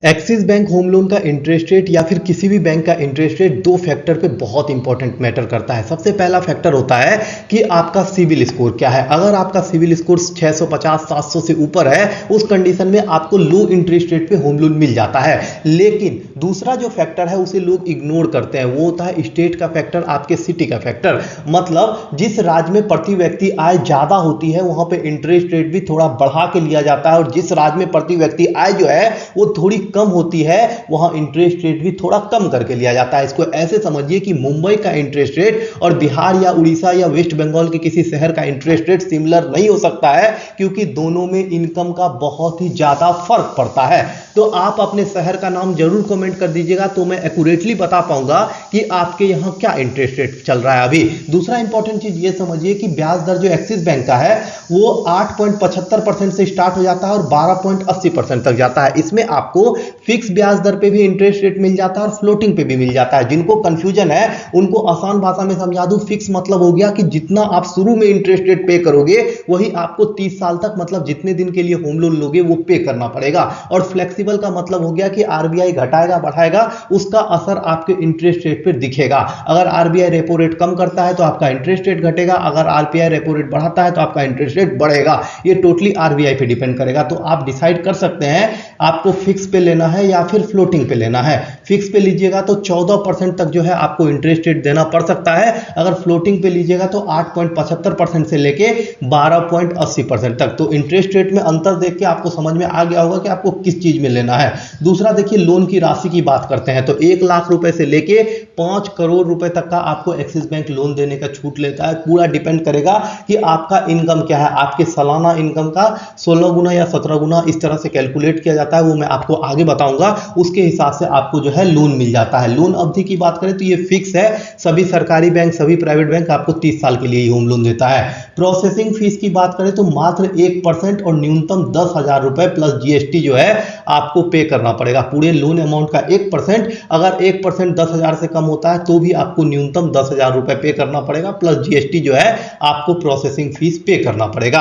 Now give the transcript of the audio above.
Axis bank home loan का interest rate या फिर किसी भी बैंक का इंटरेस्ट रेट दो फैक्टर पे बहुत इंपॉर्टेंट मैटर करता है। सबसे पहला फैक्टर होता है कि आपका सिविल स्कोर क्या है। अगर आपका सिविल स्कोर 650 700 से ऊपर है, उस कंडीशन में आपको लो इंटरेस्ट रेट पे होम लोन मिल जाता है। लेकिन दूसरा जो फैक्टर है उसे लोग इग्नोर करते हैं, वो होता है स्टेट का फैक्टर, आपके सिटी का फैक्टर। मतलब जिस राज्य में प्रति व्यक्ति आय ज्यादा होती है वहां पे इंटरेस्ट रेट भी थोड़ा बढ़ा के लिया जाता है, और जिस राज्य में प्रति व्यक्ति आय जो है वो थोड़ी कम होती है वहां इंटरेस्ट रेट भी थोड़ा कम करके लिया जाता है। इसको ऐसे समझिए कि मुंबई का इंटरेस्ट रेट और बिहार या उड़ीसा या वेस्ट बंगाल के किसी शहर का इंटरेस्ट रेट सिमिलर नहीं हो सकता है, क्योंकि दोनों में इनकम का बहुत ही ज्यादा फर्क पड़ता है। तो आप अपने शहर का नाम जरूर कमेंट कर दीजिएगा, तो मैं एक्यूरेटली बता पाऊंगा कि आपके यहां क्या इंटरेस्ट रेट चल रहा है अभी। दूसरा इंपॉर्टेंट चीज ये समझिए कि ब्याज दर जो एक्सिस बैंक का है वो 8.75% से स्टार्ट हो जाता है और 12.80% तक जाता है। इसमें आपको फिक्स ब्याज दर पे भी इंटरेस्ट रेट मिल जाता है और फ्लोटिंग पे भी मिल जाता है। जिनको कंफ्यूजन है उनको आसान भाषा में समझा दूं, फिक्स मतलब हो गया कि जितना आप शुरू में इंटरेस्ट रेट पे करोगे वही आपको 30 साल तक, मतलब जितने दिन के लिए होम लोन लोगे वो पे करना पड़ेगा। और फ्लेक्सिबल का मतलब हो गया कि आरबीआई घटाएगा बढ़ाएगा उसका असर आपके इंटरेस्ट रेट पर दिखेगा। अगर आरबीआई रेपो रेट कम करता है तो आपका इंटरेस्ट रेट घटेगा, अगर आरबीआई रेपो रेट बढ़ाता है तो आपका इंटरेस्ट रेट बढ़ेगा। ये टोटली आरबीआई पे डिपेंड करेगा। तो आप डिसाइड कर सकते हैं आपको फिक्स पे लेना है या फिर फ्लोटिंग पे लेना है। फिक्स पे लीजिएगा तो 14% तक जो है आपको इंटरेस्ट रेट देना पड़ सकता है, अगर फ्लोटिंग पे लीजिएगा तो 8.75% से लेके 12.80% तक। तो इंटरेस्ट रेट में अंतर देख के आपको समझ में आ गया होगा कि आपको किस चीज में लेना है। दूसरा देखिए, लोन की राशि की बात करते हैं तो 1 लाख रुपए से लेके 5 करोड़ रुपए तक का आपको एक्सिस बैंक लोन देने का छूट लेता है। पूरा डिपेंड करेगा कि आपका इनकम क्या है। आपके सालाना इनकम का 16 गुना या 17 गुना इस तरह से कैलकुलेट किया जाता है, वो मैं आपको आगे बताऊंगा। उसके हिसाब से आपको जो है लोन मिल जाता है। लोन अवधि की बात करें तो ये फिक्स है, सभी सरकारी बैंक सभी प्राइवेट बैंक आपको 30 साल के लिए ही होम लोन देता है। प्रोसेसिंग फीस की बात करें तो मात्र 1% और न्यूनतम 10,000 रुपए प्लस जीएसटी जो है आपको पे करना पड़ेगा। पूरे लोन अमाउंट का 1%, अगर 1% 10,000 से कम होता है तो भी आपको न्यूनतम 10,000 रुपए पे करना पड़ेगा, प्लस जीएसटी जो है आपको प्रोसेसिंग फीस पे करना पड़ेगा।